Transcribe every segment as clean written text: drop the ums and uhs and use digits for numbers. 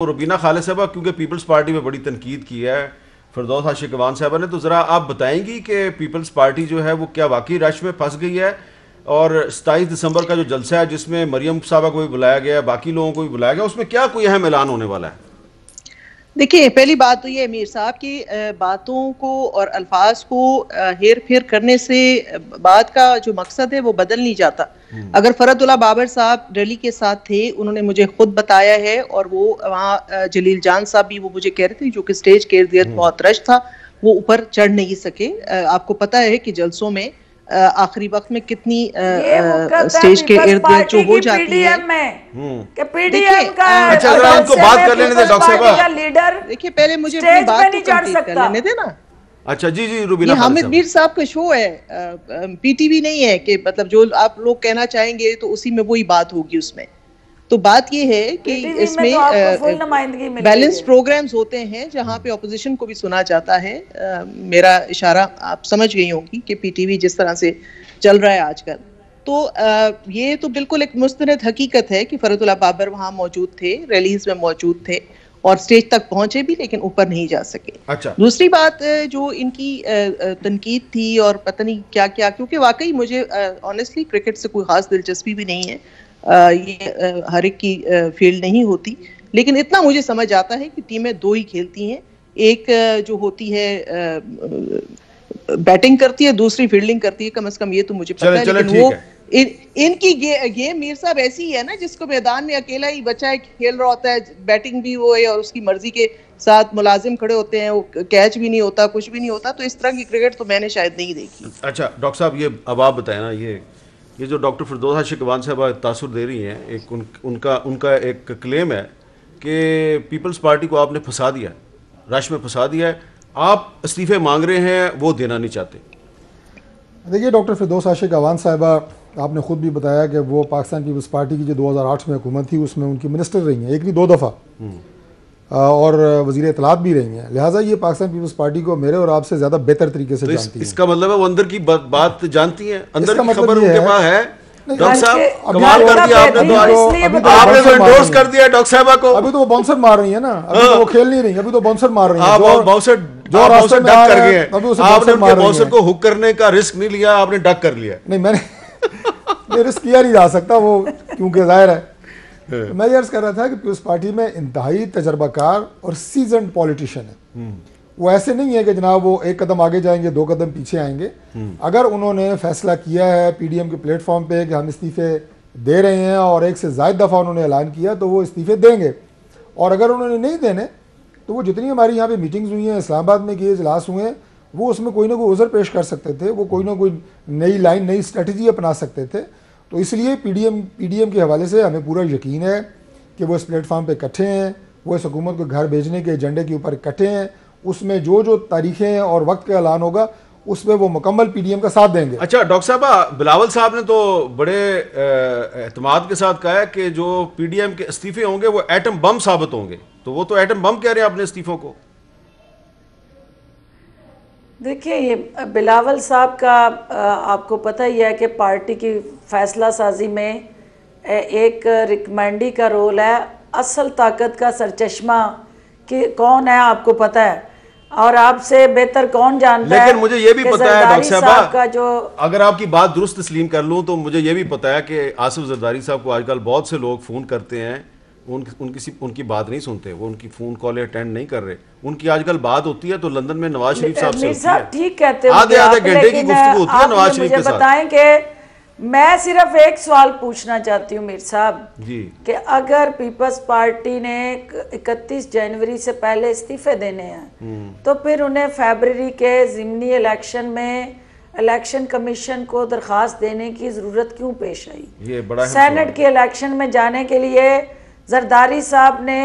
रुबीना खालिद साहबा, क्योंकि peoples party में बड़ी तनकीद की है फिरदौस आशिक अवान साहबा ने, तो ज़रा आप बताएंगी कि पीपल्स पार्टी जो है वो क्या वाकई रश में फंस गई है? और 27 दिसंबर का जो जलसा है जिसमें मरियम साहबा को भी बुलाया गया, बाकी लोगों को भी बुलाया गया, उसमें क्या कोई अहम ऐलान होने वाला है? देखिए, पहली बात तो ये मीर साहब की बातों को और अल्फाज को हेर फेर करने से बात का जो मकसद है वो बदल नहीं जाता। अगर फरदुल्ला बाबर साहब रैली के साथ थे, उन्होंने मुझे खुद बताया है, और वो वहाँ जलील जान साहब भी वो मुझे कह रहे थे, जो कि स्टेज के इर्द गिर्द बहुत रश था, वो ऊपर चढ़ नहीं सके। आपको पता है कि जलसों में आखिरी वक्त में कितनी स्टेज के इर्द गिर्द जो हो जाती है। पीडीएम का अच्छा, उनको बात कर लेने दे डॉक्टर साहब। लीडर देखिए, पहले मुझे अपनी बात को कंप्लीट कर लेने देना। अच्छा जी जी रुबीना, ये हामिद मीर साहब का शो है, पीटीवी नहीं है कि मतलब जो आप लोग कहना चाहेंगे तो उसी में वही बात होगी। उसमें तो बात ये है कि इसमें बैलेंस प्रोग्राम्स होते हैं जहां पे ऑपोजिशन को भी सुना जाता है। मेरा इशारा आप समझ गई होंगी कि पीटीवी जिस तरह से चल रहा है आजकल, तो ये तो बिल्कुल एक मुस्तनद हकीकत है कि फरदुल्ला बाबर वहां मौजूद थे, रैलीज में मौजूद थे और स्टेज तक पहुंचे भी, लेकिन ऊपर नहीं जा सके। अच्छा। दूसरी बात जो इनकी तनकीद थी और पता नहीं क्या क्या, क्योंकि वाकई मुझे ऑनेस्टली क्रिकेट से कोई खास दिलचस्पी भी नहीं है, ये हर एक की फील्ड नहीं होती, लेकिन इतना मुझे समझ आता है कि टीमें दो ही खेलती हैं। एक जो होती है बैटिंग करती है, दूसरी फील्डिंग करती है, कम से कम ये तो मुझे पता है। लेकिन वो इनकी गेम मीर साहब ऐसी है ना, जिसको मैदान में अकेला ही बच्चा है खेल रहा होता है, बैटिंग भी वो है और उसकी मर्जी के साथ मुलाजिम खड़े होते हैं, वो कैच भी नहीं होता, कुछ भी नहीं होता। तो इस तरह की क्रिकेट तो मैंने शायद नहीं देखी। अच्छा डॉक्टर साहब, ये अब आप बताएं ना, ये जो डॉक्टर फिरदौस आशिक अवान साहब तासुर दे रही हैं, एक उनका एक क्लेम है कि पीपल्स पार्टी को आपने फंसा दिया, रश में फंसा दिया है, आप इस्तीफे मांग रहे हैं, वो देना नहीं चाहते। देखिए, डॉक्टर फिरदौस आशिक अवान साहबा, आपने खुद भी बताया कि वो पाकिस्तान पीपल्स पार्टी की जो 2008 में हुकूमत थी उसमें उनकी मिनिस्टर रही हैं, एक नहीं दो दफ़ा, और वज़ीर इत्तलात भी रही हैं। लिहाजा ये पाकिस्तान पीपल्स पार्टी को मेरे और आपसे ज़्यादा बेहतर तरीके से जानती हैं। इसका मतलब है वो अंदर की बात जानती हैं, अंदर की मतलब खबर उनके पास है। डॉक्टर साहब कमाल कर दिया आपने, आपने तो एंडोर्स कर दिया डॉक्टर साहबा को। अभी तो वो बाउंसर मार रही है ना, अभी तो वो खेल नहीं रही, अभी तो बाउंसर मार रही है। बाउंसर डक कर गए, आपने उनके बाउंसर को हुक करने का रिस्क नहीं लिया, आपने डक कर लिया। नहीं, मैंने रिस्क किया नहीं जा सकता वो, क्योंकि जाहिर है। तो मैं ये अर्ज कर रहा था कि पीपल्स पार्टी में इंतहाई तजर्बाकार और सीजन्ड पॉलिटिशियन है। वो ऐसे नहीं है कि जनाब वो एक कदम आगे जाएंगे, दो कदम पीछे आएंगे। अगर उन्होंने फैसला किया है पीडीएम के प्लेटफॉर्म पे कि हम इस्तीफे दे रहे हैं, और एक से ज़ायद दफ़ा उन्होंने ऐलान किया, तो वो इस्तीफे देंगे। और अगर उन्होंने नहीं देने, तो वो जितनी हमारी यहाँ पे मीटिंग्स हुई हैं, इस्लामाबाद में किए इजलास हुए हैं, वो उसमें कोई ना कोई उज़र पेश कर सकते थे, वो कोई ना कोई नई लाइन, नई स्ट्रेटजी अपना सकते थे। तो इसलिए पीडीएम के हवाले से हमें पूरा यकीन है कि वो इस प्लेटफॉर्म पे इकट्ठे हैं, वो इस हुकूमत को घर भेजने के एजेंडे के ऊपर इकट्ठे हैं। उसमें जो तारीखें और वक्त का ऐलान होगा उसमें वो मुकम्मल पीडीएम का साथ देंगे। अच्छा डॉक्टर साहब, बिलावल साहब ने तो बड़े एतमाद के साथ कहा है कि जो पीडीएम के इस्तीफे होंगे वो एटम बम साबित होंगे, तो वो तो एटम बम कह रहे हैं अपने इस्तीफों को। देखिए, ये बिलावल साहब का आपको पता ही है कि पार्टी की फैसला साजी में एक रिकमेंडी का रोल है। असल ताकत का सरचश्मा कि कौन है आपको पता है, और आपसे बेहतर कौन जानता है। लेकिन मुझे ये भी पता है डॉक्टर साहब का, जो अगर आपकी बात दुरुस्त तस्लीम कर लूँ, तो मुझे ये भी पता है कि आसिफ जरदारी साहब को आजकल बहुत से लोग फ़ोन करते हैं, उनकी बात नहीं सुनते, वो उनकी फ़ोन कॉल अटेंड नहीं कर रहे। उनकी आजकल बात होती है तो लंदन में नवाज शरीफ साहब से होती है, ठीक कहते हैं, आधे घंटे की गुफ्तगू होती है नवाज शरीफ के साथ। बताएं कि मैं सिर्फ एक सवाल पूछना चाहती हूँ मीर साहब जी, कि अगर पीपल्स पार्टी ने 31 जनवरी से पहले इस्तीफे देने हैं, तो फिर उन्हें फरवरी के ज़िमनी इलेक्शन में इलेक्शन कमीशन को दरख्वास्त देने की ज़रूरत क्यों पेश आई? ये बड़ा सेनेट के इलेक्शन में जाने के लिए जरदारी साहब ने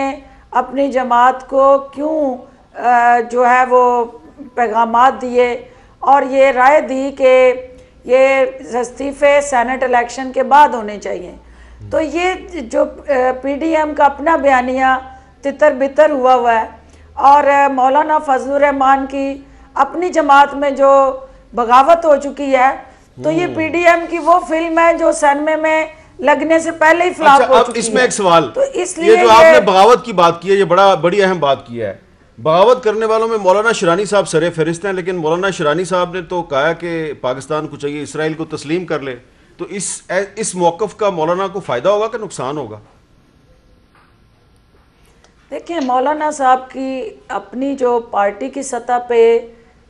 अपनी जमात को क्यों जो है वो पैगामात दिए और ये राय दी कि ये इस्तीफे सेनेट इलेक्शन के बाद होने चाहिए? तो ये जो पीडीएम का अपना बयानिया तितर बितर हुआ है, और मौलाना फजलुर रहमान की अपनी जमात में जो बगावत हो चुकी है, तो ये पीडीएम की वो फिल्म है जो सिनेमा में लगने से पहले ही फ्लॉप हो चुकी है। इसमें एक सवाल, तो इसलिए ये जो आपने बगावत की बात की है, ये बड़ी अहम बात की है। बगावत करने वालों में मौलाना शिरानी साहब सरे फहरिस्त हैं, लेकिन मौलाना शिरानी साहब ने तो कहा कि पाकिस्तान को चाहिए इसराइल को तस्लीम कर ले। तो इस मौक़िफ़ का मौलाना को फ़ायदा होगा कि नुकसान होगा? देखिए, मौलाना साहब की अपनी जो पार्टी की सतह पे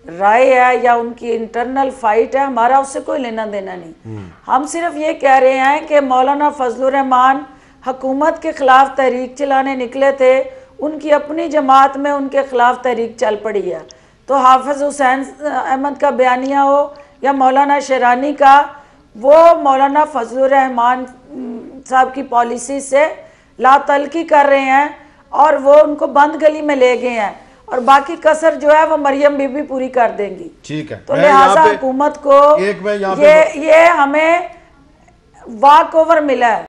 राय है या उनकी इंटरनल फाइट है, हमारा उससे कोई लेना देना नहीं। हम सिर्फ ये कह रहे हैं कि मौलाना फजलुर रहमान हुकूमत के खिलाफ तहरीक चलाने निकले थे, उनकी अपनी जमात में उनके खिलाफ तहरीक चल पड़ी है। तो हाफिज हुसैन अहमद का बयानिया हो या मौलाना शिरानी का, वो मौलाना फजलुर रहमान साहब की पॉलिसी से लातल्की कर रहे हैं और वो उनको बंद गली में ले गए हैं, और बाकी कसर जो है वो मरियम बीबी पूरी कर देंगी। ठीक है, तो लिहाजा हुकूमत को ये हमें वॉक ओवर मिला है।